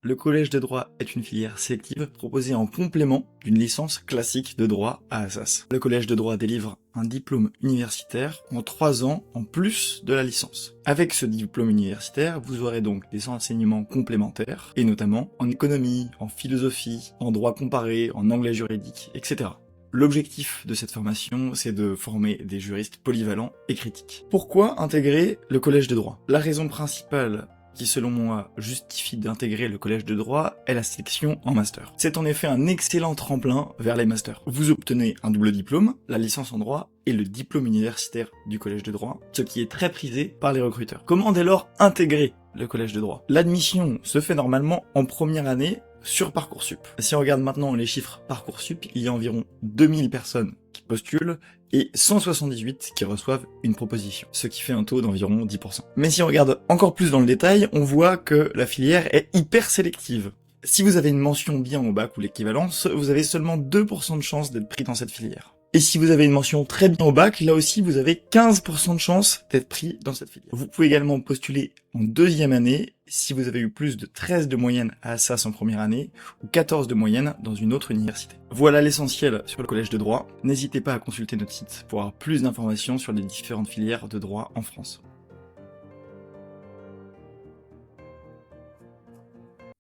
Le collège de droit est une filière sélective proposée en complément d'une licence classique de droit à Assas. Le collège de droit délivre un diplôme universitaire en 3 ans en plus de la licence. Avec ce diplôme universitaire, vous aurez donc des enseignements complémentaires, et notamment en économie, en philosophie, en droit comparé, en anglais juridique, etc. L'objectif de cette formation, c'est de former des juristes polyvalents et critiques. Pourquoi intégrer le collège de droit? La raison principale qui selon moi justifie d'intégrer le collège de droit est la sélection en master. C'est en effet un excellent tremplin vers les masters. Vous obtenez un double diplôme, la licence en droit et le diplôme universitaire du collège de droit, ce qui est très prisé par les recruteurs. Comment dès lors intégrer le collège de droit? L'admission se fait normalement en première année sur Parcoursup. Si on regarde maintenant les chiffres Parcoursup, il y a environ 2000 personnes qui postulent et 178 qui reçoivent une proposition, ce qui fait un taux d'environ 10%. Mais si on regarde encore plus dans le détail, on voit que la filière est hyper sélective. Si vous avez une mention bien au bac ou l'équivalence, vous avez seulement 2% de chance d'être pris dans cette filière. Et si vous avez une mention très bien au bac, là aussi vous avez 15% de chance d'être pris dans cette filière. Vous pouvez également postuler en deuxième année si vous avez eu plus de 13 de moyenne à Assas en première année ou 14 de moyenne dans une autre université. Voilà l'essentiel sur le collège de droit. N'hésitez pas à consulter notre site pour avoir plus d'informations sur les différentes filières de droit en France.